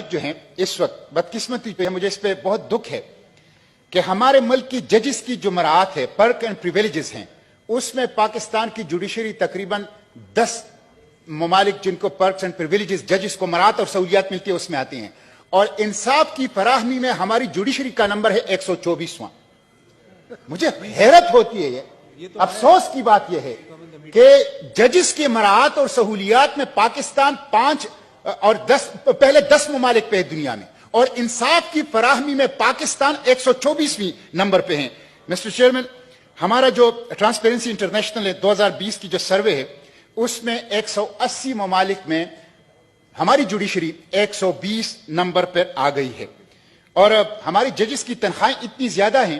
ملک جو ہیں اس وقت بدقسمتی جو ہے مجھے اس پہ بہت دکھ ہے کہ ہمارے ملک کی ججز کی جو مراعات ہے پرک اینڈ پریویلیجز ہیں اس میں پاکستان کی جوڈیشری تقریباً 10 ممالک جن کو پرکس اینڈ پریویلیجز ججز کو مراعات اور سہولیات ملتی ہے اس میں آتی ہیں اور انصاف کی فراہمی میں ہماری جوڈیشری کا نمبر ہے 124واں. مجھے حیرت ہوتی ہے یہ افسوس کی بات یہ ہے کہ ججز کی مراعات اور سہولیات میں پاکستان 5 اور 10 پہلے 10 ممالک پہ ہے دنیا میں اور انصاف کی فراہمی میں پاکستان 124ویں نمبر پہ ہیں. مسٹر چیئرمین، ہمارا جو ٹرانسپیرنسی انٹرنیشنل 2020 کی جو سروے ہے اس میں 180 ممالک میں ہماری جوڈیشری 120 نمبر پر آ گئی ہے اور ہماری ججز کی تنخواہیں اتنی زیادہ ہیں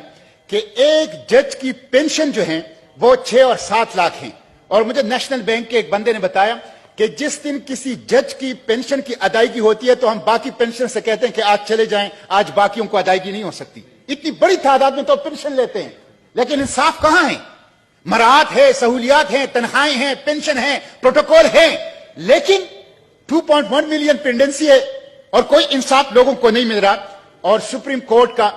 کہ ایک جج کی پینشن جو ہیں وہ 6 اور 7 لاکھ ہیں. اور مجھے نیشنل بینک کے ایک بندے نے بتایا کہ جس دن کسی جج کی پینشن کی ادائیگی ہوتی ہے تو ہم باقی پینشن سے کہتے ہیں کہ آج چلے جائیں، آج باقیوں کو ادائیگی نہیں ہو سکتی. اتنی بڑی تعداد میں تو پینشن لیتے ہیں لیکن انصاف کہاں ہے؟ مراعات ہے، سہولیات ہیں، تنخواہیں ہیں، پینشن ہیں، پروٹوکول ہیں، لیکن 2.1 ملین پینڈنسی ہے اور کوئی انصاف لوگوں کو نہیں مل رہا. اور سپریم کورٹ کا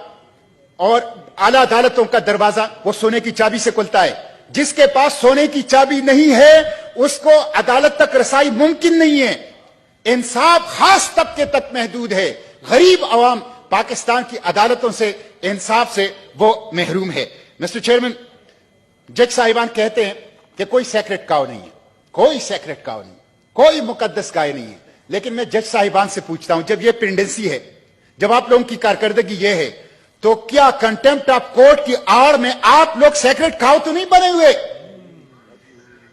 اور اعلیٰ عدالتوں کا دروازہ وہ سونے کی چابی سے کھلتا ہے. جس کے پاس سونے کی چابی نہیں ہے اس کو عدالت تک رسائی ممکن نہیں ہے. انصاف خاص طبقے تک محدود ہے. غریب عوام پاکستان کی عدالتوں سے، انصاف سے وہ محروم ہے. مسٹر چیئرمین، جج صاحبان کہتے ہیں کہ کوئی سیکرٹ کاؤ نہیں ہے، کوئی سیکرٹ کاؤ نہیں، کوئی مقدس گائے نہیں ہے. لیکن میں جج صاحبان سے پوچھتا ہوں، جب یہ پینڈنسی ہے، جب آپ لوگوں کی کارکردگی یہ ہے، تو کیا کنٹمپٹ آف کورٹ کی آڑ میں آپ لوگ سیکرٹ کھاؤ تو نہیں بنے ہوئے؟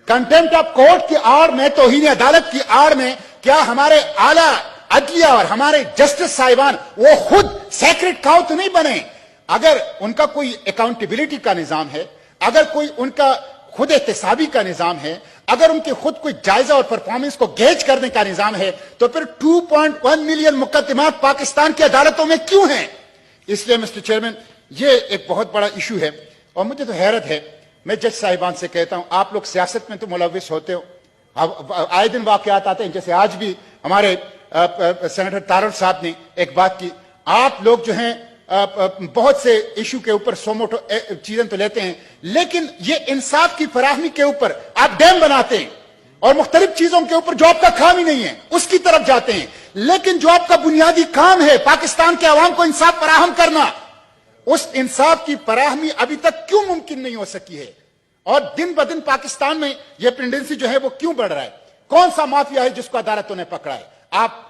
کنٹمپٹ آف کورٹ کی آڑ میں، توہین عدالت کی آڑ میں کیا ہمارے اعلیٰ عدلیہ اور ہمارے جسٹس صاحبان وہ خود سیکرٹ کھاؤ تو نہیں بنے؟ اگر ان کا کوئی اکاؤنٹیبلٹی کا نظام ہے، اگر کوئی ان کا خود احتسابی کا نظام ہے، اگر ان کے خود کوئی جائزہ اور پرفارمنس کو گیج کرنے کا نظام ہے، تو پھر 2.1 ملین مقدمات پاکستان کی عدالتوں میں کیوں ہیں؟ اس لیے مسٹر چیئرمین، یہ ایک بہت بڑا ایشو ہے اور مجھے تو حیرت ہے. میں جج صاحبان سے کہتا ہوں، آپ لوگ سیاست میں تو ملوث ہوتے ہو، آئے دن واقعات آتے ہیں، جیسے آج بھی ہمارے سینیٹر تارڑ صاحب نے ایک بات کی. آپ لوگ جو ہیں بہت سے ایشو کے اوپر سوموٹو چیزیں تو لیتے ہیں، لیکن یہ انصاف کی فراہمی کے اوپر آپ ڈیم بناتے ہیں اور مختلف چیزوں کے اوپر جو آپ کا کام ہی نہیں ہے اس کی طرف جاتے ہیں. لیکن جو آپ کا بنیادی کام ہے پاکستان کے عوام کو انصاف فراہم کرنا، اس انصاف کی فراہمی ابھی تک کیوں ممکن نہیں ہو سکی ہے؟ اور دن بدن پاکستان میں یہ پینڈنسی جو ہے وہ کیوں بڑھ رہا ہے؟ کون سا مافیا ہے جس کو عدالتوں نے پکڑا ہے؟ آپ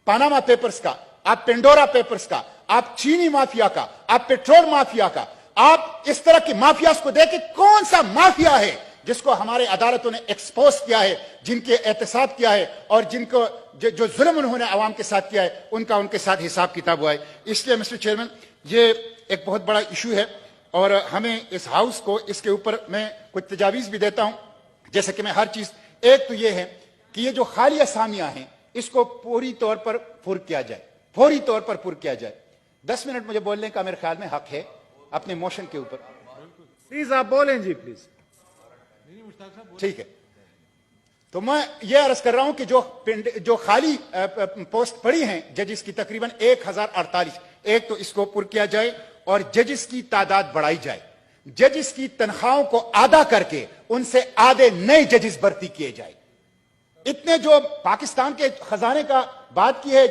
پاناما پیپرز کا، آپ پینڈورا پیپرز کا، آپ چینی مافیا کا، آپ پیٹرول مافیا کا، آپ اس طرح کی مافیاز کو دیکھ کے کون سا مافیا ہے جس کو ہمارے عدالتوں نے ایکسپوز کیا ہے، جن کے احتساب کیا ہے اور جن کو جو ظلم انہوں نے عوام کے ساتھ کیا ہے ان کا ان کے ساتھ حساب کتاب ہوا ہے. اس لیے مسٹر چیئرمین، یہ ایک بہت بڑا ایشو ہے اور ہمیں اس ہاؤس کو اس کے اوپر میں کچھ تجاویز بھی دیتا ہوں. جیسے کہ میں ہر چیز، ایک تو یہ ہے کہ یہ جو خالی اسامیاں ہیں اس کو پوری طور پر پر کیا جائے، فوری طور پر پر کیا جائے. 10 منٹ مجھے بولنے کا میرے خیال میں حق ہے اپنے موشن کے اوپر. پلیز آپ بولیں جی، پلیز. ٹھیک ہے، تو میں یہ عرض کر رہا ہوں کہ جو خالی پوسٹ پڑی ہیں ججز کی تقریباً 1048، ایک تو اس کو پر کیا جائے اور ججز کی تعداد بڑھائی جائے. ججز کی تنخواہوں کو آدھا کر کے ان سے آدھے نئے ججز بھرتی کیے جائے. اتنے جو پاکستان کے خزانے کا بات کی ہے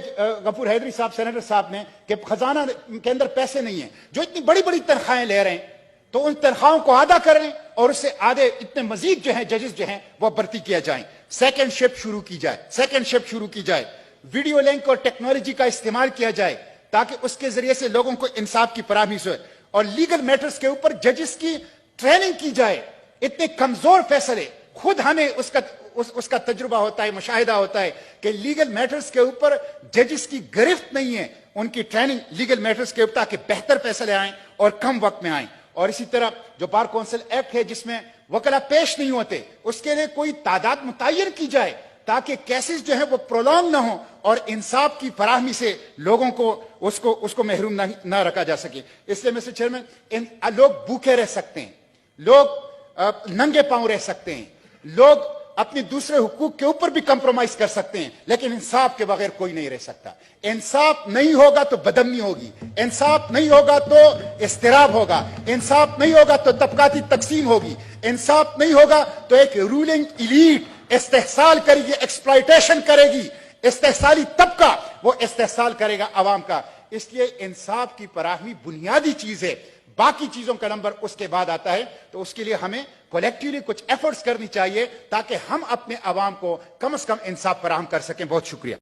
غفور حیدری صاحب، سینیٹر صاحب نے، کہ خزانہ کے اندر پیسے نہیں ہیں، جو اتنی بڑی بڑی تنخواہیں لے رہے ہیں تو ان تنخواہوں کو آدھا کر لیں اور اس سے آدھے اتنے مزید جو ہیں ججز جو ہیں وہ بھرتی کیا جائیں. سیکنڈ شفٹ شروع کی جائے. ویڈیو لنک اور ٹیکنالوجی کا استعمال کیا جائے تاکہ اس کے ذریعے سے لوگوں کو انصاف کی فراہمی سے اور لیگل میٹرز کے اوپر ججز کی ٹریننگ کی جائے. اتنے کمزور فیصلے، خود ہمیں اس کا تجربہ ہوتا ہے، مشاہدہ ہوتا ہے کہ لیگل میٹرز کے اوپر ججز کی گرفت نہیں ہے. ان کی ٹریننگ لیگل میٹرز کے اوپر تاکہ بہتر فیصلے آئیں اور کم وقت میں آئیں. اور اسی طرح جو بار کونسل ایکٹ ہے جس میں وکلا پیش نہیں ہوتے، اس کے لیے کوئی تعداد متعین کی جائے تاکہ کیسز جو ہیں وہ پرولونگ نہ ہوں اور انصاف کی فراہمی سے لوگوں کو اس کو محروم نہ رکھا جا سکے. اس لیے مسٹر چیئرمین، لوگ بھوکے رہ سکتے ہیں، لوگ ننگے پاؤں رہ سکتے ہیں، لوگ اپنے دوسرے حقوق کے اوپر بھی کمپرومائز کر سکتے ہیں، لیکن انصاف کے بغیر کوئی نہیں رہ سکتا۔ انصاف نہیں ہوگا تو بدامنی ہوگی، انصاف نہیں ہوگا تو اضطراب ہوگا، انصاف نہیں ہوگا تو طبقاتی تقسیم ہوگی، انصاف نہیں ہوگا تو ایک رولنگ ایلیٹ استحصال کرے گی، ایکسپلائٹیشن کرے گی، استحصالی طبقہ وہ استحصال کرے گا عوام کا۔ اس لیے انصاف کی فراہمی بنیادی چیز ہے، باقی چیزوں کا نمبر اس کے بعد آتا ہے۔ تو اس کے لیے ہمیں کولیکٹیولی کچھ ایفرٹس کرنی چاہیے تاکہ ہم اپنے عوام کو کم از کم انصاف فراہم کر سکیں۔ بہت شکریہ۔